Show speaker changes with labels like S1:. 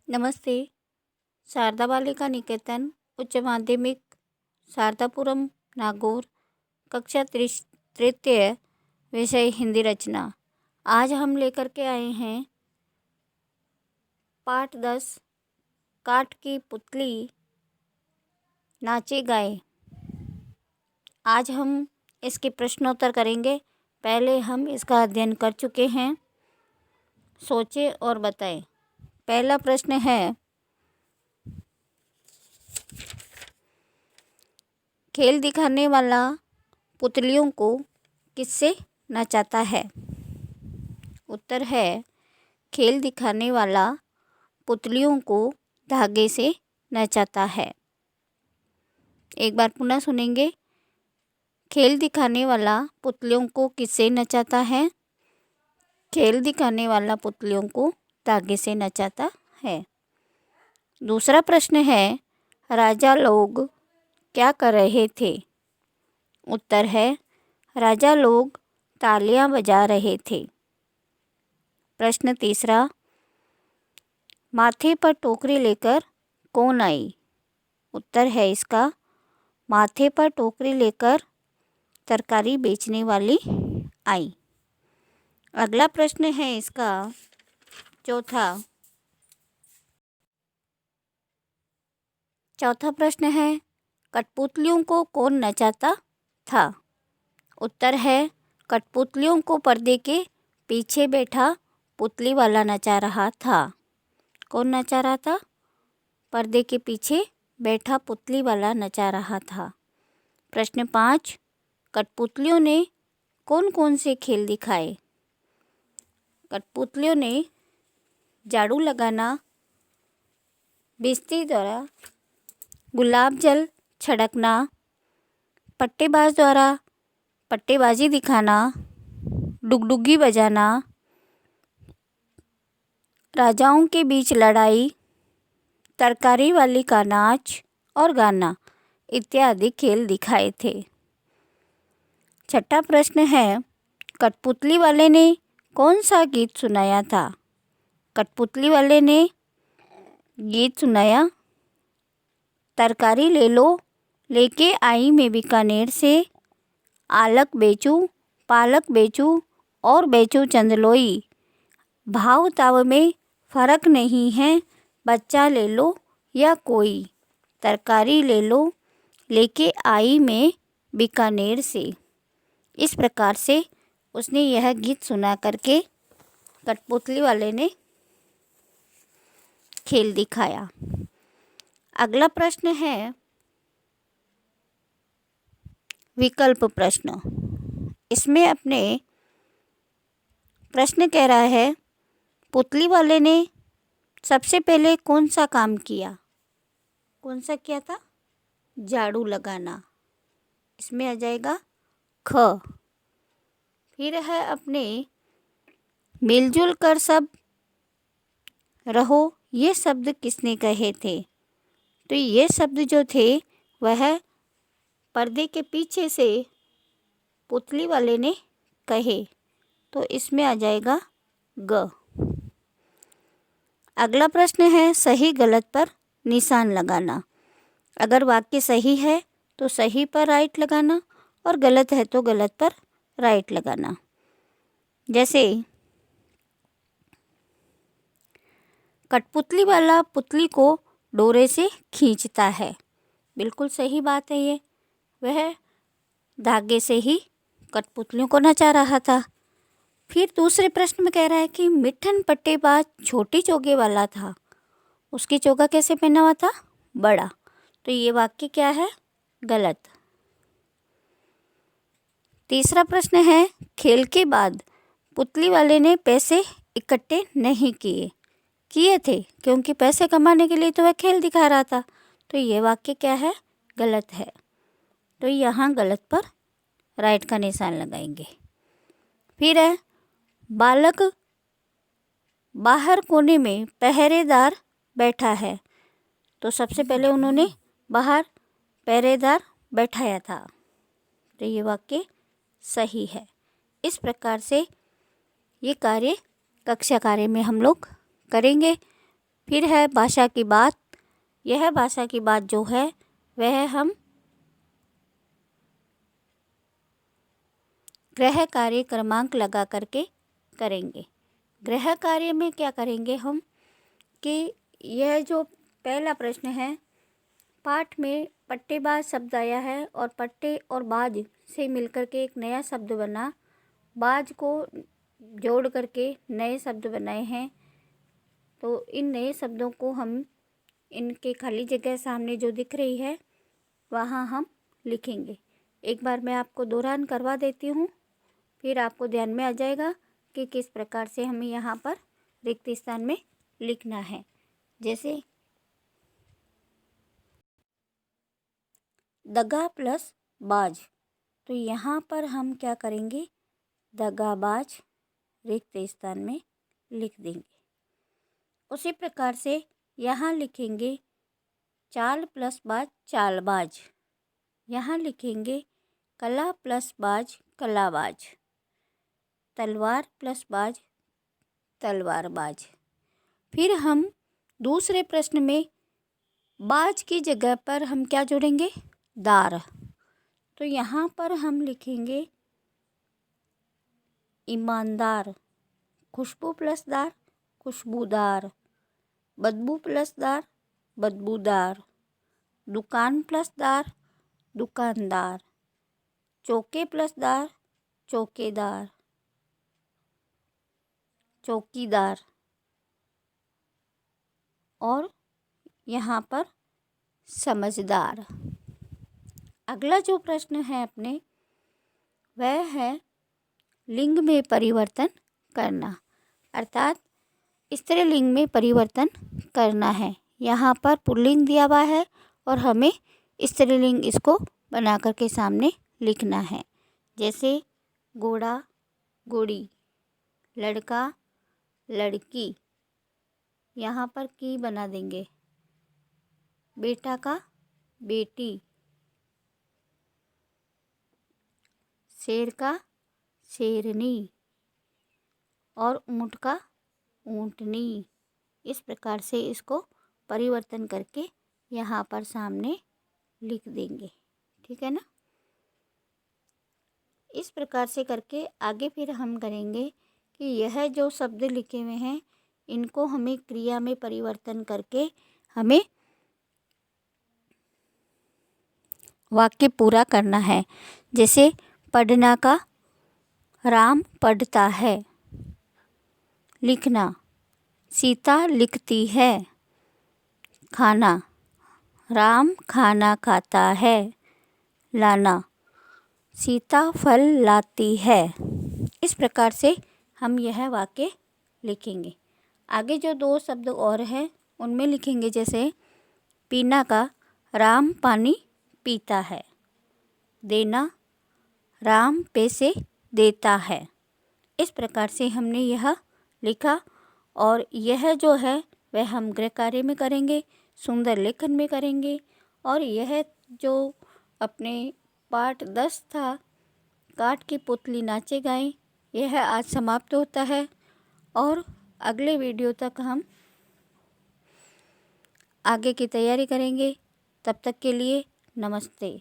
S1: नमस्ते। शारदा बालिका निकेतन उच्च माध्यमिक शारदापुरम नागौर कक्षा तृतीय विषय हिंदी रचना। आज हम लेकर के आए हैं पाठ 10 काठ की पुतली नाचे गाए। आज हम इसके प्रश्नोत्तर करेंगे। पहले हम इसका अध्ययन कर चुके हैं। सोचें और बताएं। पहला प्रश्न है, खेल दिखाने वाला पुतलियों को किससे नचाता है? उत्तर है, खेल दिखाने वाला पुतलियों को धागे से नचाता है। एक बार पुनः सुनेंगे। खेल दिखाने वाला पुतलियों को किससे नचाता है? खेल दिखाने वाला पुतलियों को धागे से नचाता है। दूसरा प्रश्न है, राजा लोग क्या कर रहे थे? उत्तर है, राजा लोग तालियां बजा रहे थे। प्रश्न तीसरा, माथे पर टोकरी लेकर कौन आई? उत्तर है इसका, माथे पर टोकरी लेकर तरकारी बेचने वाली आई। अगला प्रश्न है इसका चौथा प्रश्न है, कठपुतलियों को कौन नचाता था? उत्तर है, कठपुतलियों को पर्दे के पीछे बैठा पुतली वाला नचा रहा था। कौन नचा रहा था? पर्दे के पीछे बैठा पुतली वाला नचा रहा था। प्रश्न 5, कठपुतलियों ने कौन कौन से खेल दिखाए? कठपुतलियों ने झाड़ू लगाना, बिस्ती द्वारा गुलाब जल छिड़कना, पट्टेबाज द्वारा पट्टेबाजी दिखाना, डुगडुगी बजाना, राजाओं के बीच लड़ाई, तरकारी वाली का नाच और गाना इत्यादि खेल दिखाए थे। छठा प्रश्न है, कठपुतली वाले ने कौन सा गीत सुनाया था? कठपुतली वाले ने गीत सुनाया, तरकारी ले लो, लेके आई मैं बीकानेर से, आलक बेचूं, पालक बेचूं और बेचूं चंदलोई, भाव ताव में फ़र्क नहीं है, बच्चा ले लो या कोई, तरकारी ले लो, लेके आई मैं बीकानेर से। इस प्रकार से उसने यह गीत सुना करके कठपुतली वाले ने खेल दिखाया। अगला प्रश्न है विकल्प प्रश्न। इसमें अपने प्रश्न कह रहा है, पुतली वाले ने सबसे पहले कौन सा काम किया? कौन सा किया था? झाड़ू लगाना। इसमें आ जाएगा ख। फिर है अपने मिलजुल कर सब रहो, ये शब्द किसने कहे थे? तो ये शब्द जो थे वह पर्दे के पीछे से पुतली वाले ने कहे, तो इसमें आ जाएगा ग। अगला प्रश्न है, सही गलत पर निशान लगाना। अगर वाक्य सही है तो सही पर राइट लगाना और गलत है तो गलत पर राइट लगाना। जैसे कठपुतली वाला पुतली को डोरे से खींचता है, बिल्कुल सही बात है ये। वह धागे से ही कठपुतलियों को नचा रहा था। फिर दूसरे प्रश्न में कह रहा है कि मिठन पट्टेबाज छोटी चोगे वाला था, उसकी चोगा कैसे पहना हुआ था? बड़ा। तो ये वाक्य क्या है? गलत। तीसरा प्रश्न है, खेल के बाद पुतली वाले ने पैसे इकट्ठे नहीं किए थे, क्योंकि पैसे कमाने के लिए तो वह खेल दिखा रहा था। तो ये वाक्य क्या है? गलत है। तो यहाँ गलत पर राइट का निशान लगाएंगे। फिर है, बालक बाहर कोने में पहरेदार बैठा है, तो सबसे पहले उन्होंने बाहर पहरेदार बैठाया था, तो ये वाक्य सही है। इस प्रकार से ये कार्य कक्षा कार्य में हम लोग करेंगे। फिर है भाषा की बात। यह भाषा की बात जो है वह हम गृह कार्य क्रमांक लगा करके करेंगे। गृह कार्य में क्या करेंगे हम कि यह जो पहला प्रश्न है, पाठ में पट्टेबाज शब्द आया है और पट्टे और बाज से मिलकर के एक नया शब्द बना, बाज को जोड़ करके नए शब्द बनाए हैं। तो इन नए शब्दों को हम इनके खाली जगह सामने जो दिख रही है वहाँ हम लिखेंगे। एक बार मैं आपको दोहरान करवा देती हूँ, फिर आपको ध्यान में आ जाएगा कि किस प्रकार से हमें यहाँ पर रिक्त स्थान में लिखना है। जैसे दगा प्लस बाज, तो यहाँ पर हम क्या करेंगे, दगाबाज रिक्त स्थान में लिख देंगे। उसी प्रकार से यहाँ लिखेंगे चाल प्लस बाज चालबाज, यहाँ लिखेंगे कला प्लस बाज कलाबाज, तलवार प्लस बाज तलवारबाज। फिर हम दूसरे प्रश्न में बाज की जगह पर हम क्या जोड़ेंगे, दार, तो यहाँ पर हम लिखेंगे ईमानदार, खुशबू प्लस दार खुशबूदार, बदबू प्लस दार बदबूदार, दुकान प्लस दार दुकानदार, चौके प्लस दार चौकेदार चौकीदार, और यहाँ पर समझदार। अगला जो प्रश्न है अपने वह है लिंग में परिवर्तन करना, अर्थात स्त्रीलिंग में परिवर्तन करना है। यहाँ पर पुल्लिंग दिया हुआ है और हमें स्त्रीलिंग इसको बना करके सामने लिखना है। जैसे घोड़ा घोड़ी, लड़का लड़की, यहाँ पर की बना देंगे, बेटा का बेटी, शेर का शेरनी और ऊँट का ऊँटनी। इस प्रकार से इसको परिवर्तन करके यहाँ पर सामने लिख देंगे, ठीक है ना। इस प्रकार से करके आगे फिर हम करेंगे कि यह जो शब्द लिखे हुए हैं इनको हमें क्रिया में परिवर्तन करके हमें वाक्य पूरा करना है। जैसे पढ़ना का राम पढ़ता है, लिखना सीता लिखती है, खाना राम खाना खाता है, लाना सीता फल लाती है। इस प्रकार से हम यह वाक्य लिखेंगे। आगे जो दो शब्द और हैं उनमें लिखेंगे, जैसे पीना का राम पानी पीता है, देना राम पैसे देता है। इस प्रकार से हमने यह लिखा और यह जो है वह हम गृह कार्य में करेंगे, सुंदर लेखन में करेंगे। और यह जो अपने पाठ 10 था, काठ की पुतली नाचे गाएं, यह आज समाप्त होता है और अगले वीडियो तक हम आगे की तैयारी करेंगे। तब तक के लिए नमस्ते।